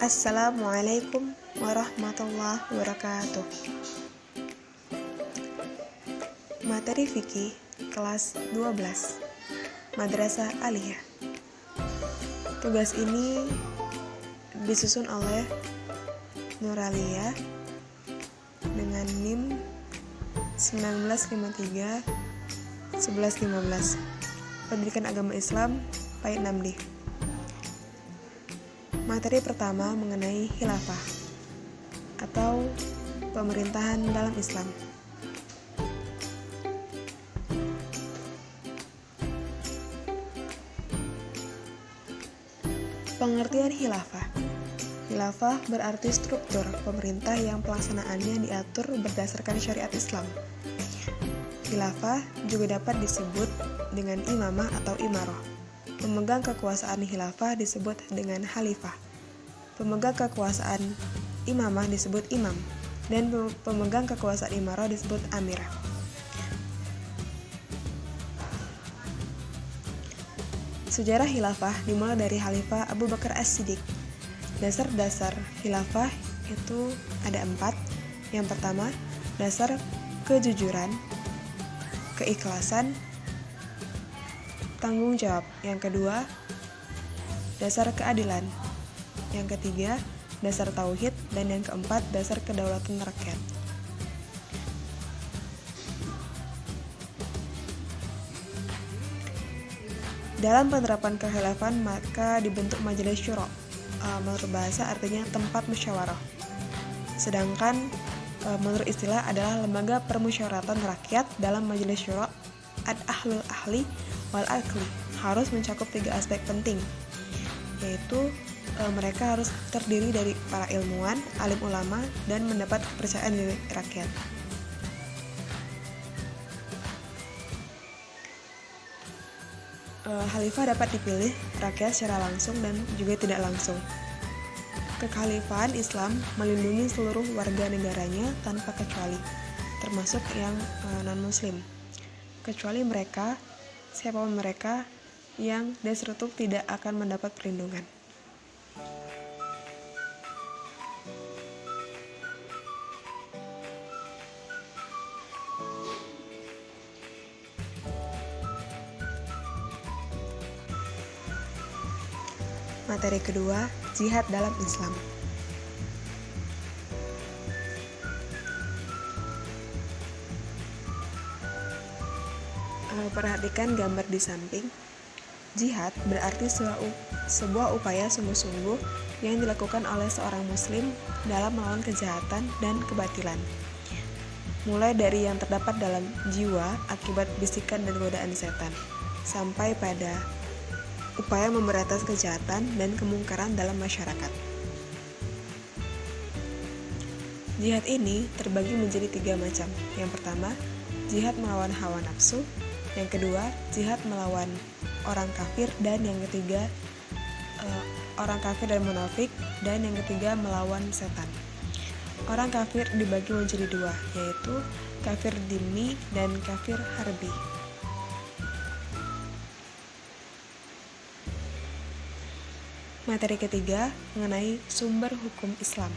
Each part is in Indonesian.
Assalamualaikum warahmatullahi wabarakatuh. Materi fikih kelas 12 Madrasah Aliyah. Tugas ini disusun oleh Nuralia dengan NIM 1953 1115. Pendidikan Agama Islam Pait 6D. Materi pertama mengenai khilafah atau pemerintahan dalam Islam. Pengertian khilafah. Khilafah berarti struktur pemerintah yang pelaksanaannya diatur berdasarkan syariat Islam. Khilafah juga dapat disebut dengan imamah atau imarah. Pemegang kekuasaan khilafah disebut dengan khalifah. Pemegang kekuasaan imamah disebut imam, dan pemegang kekuasaan imarah disebut amir. Sejarah khilafah dimulai dari Khalifah Abu Bakar As-Siddiq. Dasar-dasar khilafah itu ada 4. Yang pertama, dasar kejujuran, keikhlasan, tanggung jawab. Yang kedua, dasar keadilan. Yang ketiga, dasar tauhid. Dan yang keempat, dasar kedaulatan rakyat. Dalam penerapan kekhilafan maka dibentuk majelis syuro. Menurut bahasa artinya tempat musyawarah. Sedangkan menurut istilah adalah lembaga permusyawaratan rakyat. Dalam majelis syuro ahlul ahli wal akli harus mencakup 3 aspek penting, yaitu mereka harus terdiri dari para ilmuwan, alim ulama, dan mendapat kepercayaan dari rakyat. Khalifah dapat dipilih rakyat secara langsung dan juga tidak langsung. Kekhalifahan Islam melindungi seluruh warga negaranya tanpa kecuali, termasuk yang non-muslim, kecuali mereka, siapapun mereka, yang desrutuk tidak akan mendapat perlindungan. Materi kedua, jihad dalam Islam. Perhatikan gambar di samping. Jihad berarti sebuah upaya sungguh-sungguh yang dilakukan oleh seorang muslim dalam melawan kejahatan dan kebatilan, mulai dari yang terdapat dalam jiwa akibat bisikan dan godaan setan, sampai pada upaya memberantas kejahatan dan kemungkaran dalam masyarakat. Jihad ini terbagi menjadi 3 macam. Yang pertama, jihad melawan hawa nafsu. Yang kedua, jihad melawan orang kafir. Dan yang ketiga, orang kafir dan munafik. Dan yang ketiga, melawan setan. Orang kafir dibagi menjadi 2, yaitu kafir dhimmi dan kafir harbi. Materi ketiga mengenai sumber hukum Islam.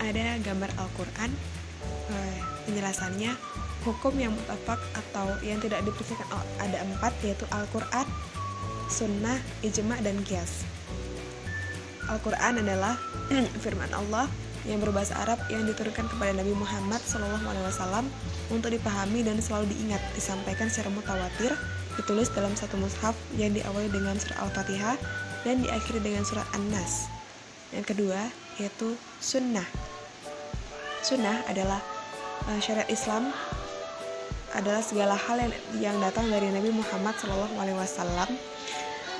Ada gambar Al-Quran. Penjelasannya, hukum yang mutlak atau yang tidak diperselisihkan ada 4, yaitu Al-Quran, Sunnah, Ijma, dan Qiyas. Al-Quran adalah firman Allah yang berbahasa Arab yang diturunkan kepada Nabi Muhammad SAW untuk dipahami dan selalu diingat, disampaikan secara mutawatir, ditulis dalam satu mushaf yang diawali dengan surah Al-Fatihah dan diakhiri dengan surah An-Nas. Yang kedua yaitu Sunnah. Sunnah adalah syariat Islam, adalah segala hal yang datang dari Nabi Muhammad SAW,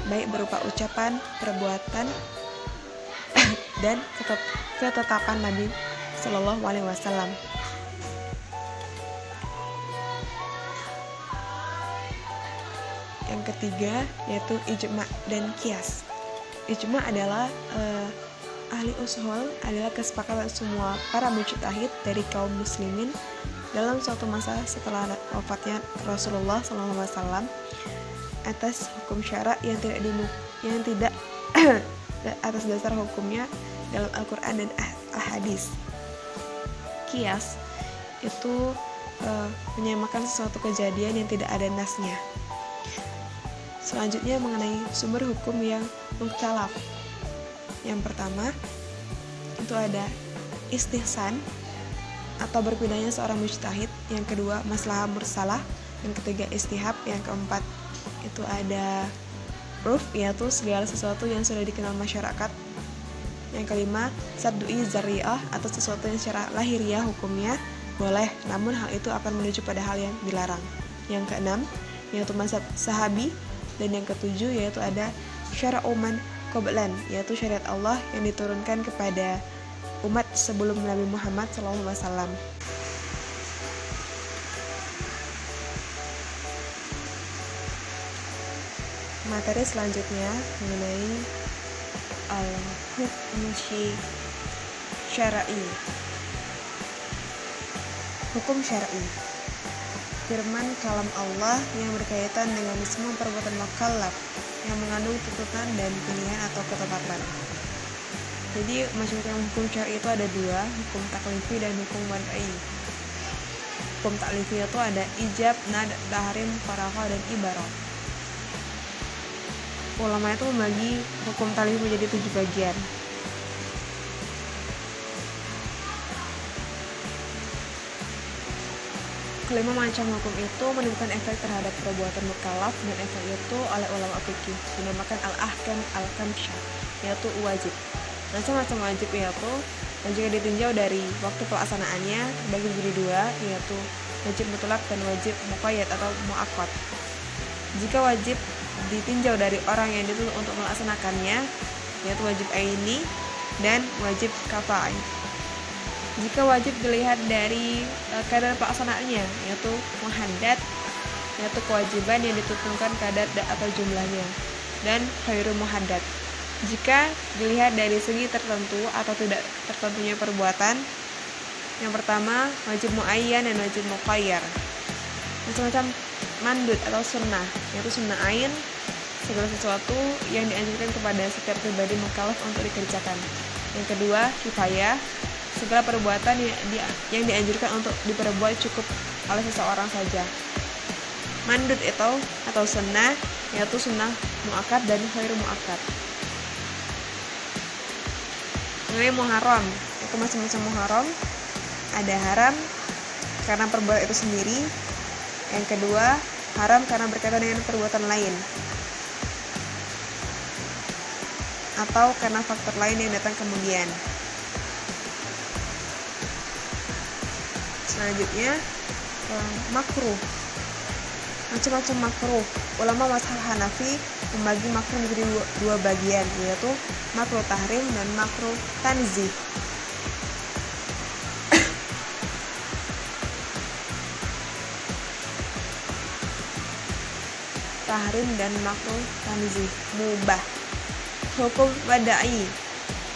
baik berupa ucapan, perbuatan, dan ketetapan Nabi SAW. Yang ketiga yaitu ijma dan qiyas. Ijma adalah ahli ushul adalah kesepakatan semua para mujtahid dari kaum muslimin dalam suatu masa setelah wafatnya Rasulullah SAW atas hukum syara yang tidak atas dasar hukumnya dalam Al-Quran dan Al-Hadis. Qiyas itu menyamakan sesuatu kejadian yang tidak ada nasnya. Selanjutnya mengenai sumber hukum yang mukhtalaf. Yang pertama itu ada istihsan atau berpindahnya seorang mujtahid. Yang kedua maslahah mursalah. Yang ketiga istihab. Yang keempat itu ada urf, yaitu segala sesuatu yang sudah dikenal masyarakat. Yang kelima saddu'i zari'ah atau sesuatu yang secara lahiriah hukumnya boleh, namun hal itu akan menuju pada hal yang dilarang. Yang keenam yaitu mazhab sahabi. Dan yang ketujuh yaitu ada syara'u man qablan, yaitu syariat Allah yang diturunkan kepada umat sebelum Nabi Muhammad SAW. Materi selanjutnya mengenai al-hukm syar'i. Hukum syar'i. Firman kalam Allah yang berkaitan dengan semua perbuatan mukallaf yang mengandung tuntutan dan pilihan atau ketetapan. Jadi macam-macam hukum syar'i itu ada dua, hukum taklifi dan hukum wad'i. Hukum taklifi itu ada ijab, nad, tahrim, karaha, dan ibarat. Ulama itu membagi hukum taklifi menjadi 7 bagian. Kelima macam hukum itu menimbulkan efek terhadap perbuatan mukallaf, dan efek itu oleh ulama fikih dinamakan al-ahkam al-khamsyah, yaitu wajib. Macam-macam wajib yaitu yang jika ditinjau dari waktu pelaksanaannya bagi menjadi 2, yaitu wajib mutlak dan wajib muqayyad atau muakkad. Jika wajib ditinjau dari orang yang dituntut untuk melaksanakannya, yaitu wajib aini dan wajib kafai. Jika wajib dilihat dari kadar pelaksanaannya, yaitu muhaddad, yaitu kewajiban yang ditentukan kadar atau jumlahnya, dan khairu muhaddad. Jika dilihat dari segi tertentu atau tidak tertentunya perbuatan, yang pertama wajib muayyan dan wajib muqayyar. Macam-macam mandud atau sunnah, yaitu sunnah ain, segala sesuatu yang dianjurkan kepada setiap pribadi mukallaf untuk dikerjakan. Yang kedua kifayah, segala perbuatan yang dianjurkan untuk diperbuat cukup oleh seseorang saja. Mandud itu atau sunnah, yaitu sunnah muakkad dan khairu muakkad. Mengenai muharram, itu macam-macam muharram. Ada haram karena perbuatan itu sendiri. Yang kedua haram karena berkaitan dengan perbuatan lain atau karena faktor lain yang datang kemudian. Selanjutnya makruh. Macam-macam makruh. Ulama mazhab Hanafi membagi makruh menjadi 2 bagian, yaitu makruh tahrim dan makruh tanzih. Tahrim dan makruh tanzih, mubah. Hukum wadai.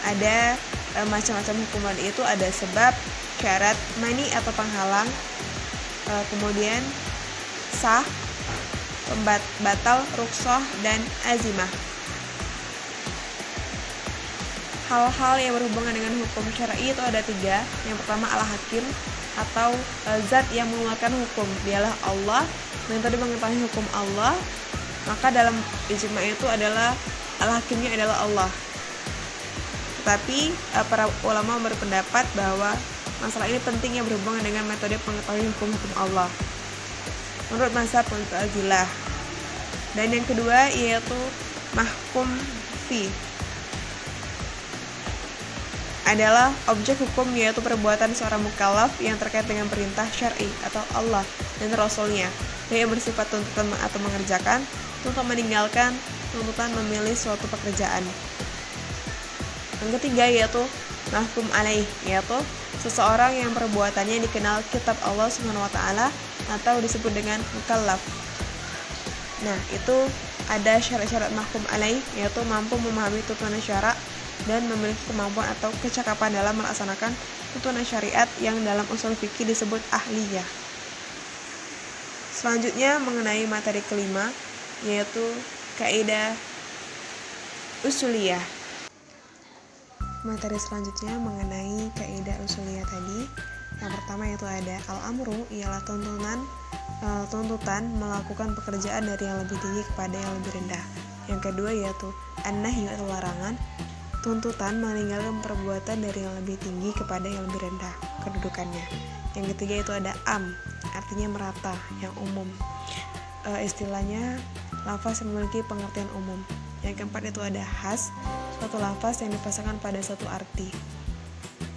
Ada macam-macam hukum wadai itu ada sebab, syarat, mani atau penghalang, kemudian sah, batal, rukhsah, dan azimah. Hal-hal yang berhubungan dengan hukum syar'i itu ada 3. Yang pertama al-hakim atau zat yang mengeluarkan hukum, dialah Allah. Dan tadi mengetahui hukum Allah, maka dalam ijma itu adalah al-hakimnya adalah Allah. Tetapi para ulama berpendapat bahwa masalah ini penting yang berhubungan dengan metode pengetahuan hukum-hukum Allah menurut mazhab Mu'tazilah. Dan yang kedua yaitu mahkum fi, adalah objek hukum, yaitu perbuatan seorang mukallaf yang terkait dengan perintah syar'i atau Allah dan Rasulnya, yang bersifat tuntutan atau mengerjakan, tuntutan meninggalkan, tuntutan memilih suatu pekerjaan. Yang ketiga yaitu mahkum alaih, yaitu seseorang yang perbuatannya dikenal kitab Allah SWT atau disebut dengan mukallaf. Nah, itu ada syarat-syarat mahkum alaih, yaitu mampu memahami tuntunan syara, dan memiliki kemampuan atau kecakapan dalam melaksanakan tuntunan syariat yang dalam usul fikih disebut ahliyah. Selanjutnya mengenai materi kelima, yaitu kaidah usuliyah. Materi selanjutnya mengenai kaidah usuliyah tadi. Yang pertama yaitu ada al-amru, ialah tuntutan melakukan pekerjaan dari yang lebih tinggi kepada yang lebih rendah. Yang kedua yaitu an-nahyu atau larangan, tuntutan meninggalkan perbuatan dari yang lebih tinggi kepada yang lebih rendah kedudukannya. Yang ketiga itu ada artinya merata, yang umum. Istilahnya lafaz yang memiliki pengertian umum. Yang keempat itu ada khas, suatu lafaz yang dipasangkan pada satu arti.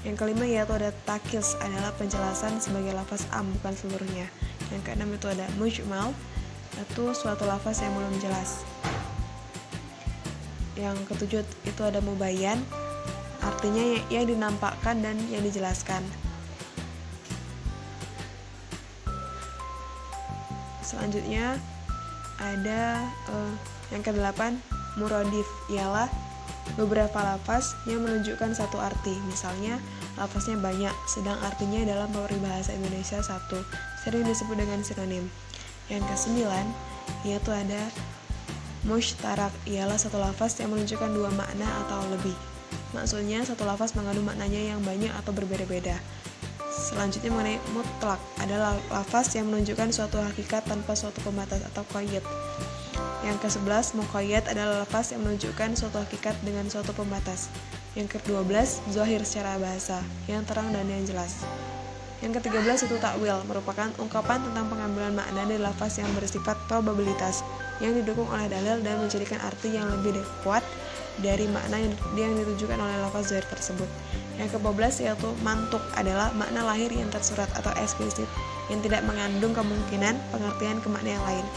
Yang kelima yaitu ada takis, adalah penjelasan sebagai lafaz bukan seluruhnya. Yang keenam itu ada mujmal, itu suatu lafaz yang belum jelas. Yang ketujuh itu ada mubayyan, artinya yang dinampakkan dan yang dijelaskan. Selanjutnya ada yang kedelapan muradif, ialah beberapa lafaz yang menunjukkan satu arti. Misalnya lafaznya banyak, sedang artinya dalam peribahasa Indonesia satu, sering disebut dengan sinonim. Yang kesembilan yaitu ada mushtarak, ialah satu lafaz yang menunjukkan dua makna atau lebih. Maksudnya satu lafaz mengandung maknanya yang banyak atau berbeda-beda. Selanjutnya mengenai mutlak, adalah lafaz yang menunjukkan suatu hakikat tanpa suatu pembatas atau qayyad. Yang ke-11 muqayyad adalah lafaz yang menunjukkan suatu hakikat dengan suatu pembatas. Yang ke-12 zahir secara bahasa, yang terang dan yang jelas. Yang ke-13 itu takwil, merupakan ungkapan tentang pengambilan makna dari lafaz yang bersifat probabilitas, yang didukung oleh dalil dan menjadikan arti yang lebih kuat dari makna yang ditujukan oleh lafaz zahir tersebut. Yang ke-14 yaitu mantuk, adalah makna lahir yang tersurat atau eksplisit, yang tidak mengandung kemungkinan pengertian ke makna yang lain.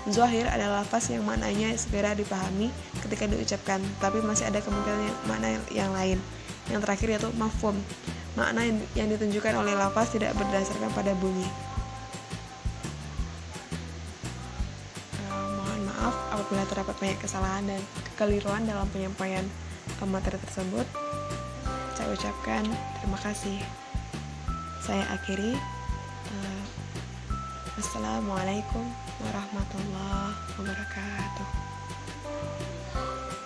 Zahir adalah lafaz yang maknanya segera dipahami ketika diucapkan, tapi masih ada kemungkinan makna yang lain. Yang terakhir yaitu mafhum, makna yang ditunjukkan oleh lafaz tidak berdasarkan pada bunyi. Mohon maaf apabila terdapat banyak kesalahan dan kekeliruan dalam penyampaian materi tersebut. Saya ucapkan terima kasih. Saya akhiri. Assalamualaikum warahmatullahi wabarakatuh.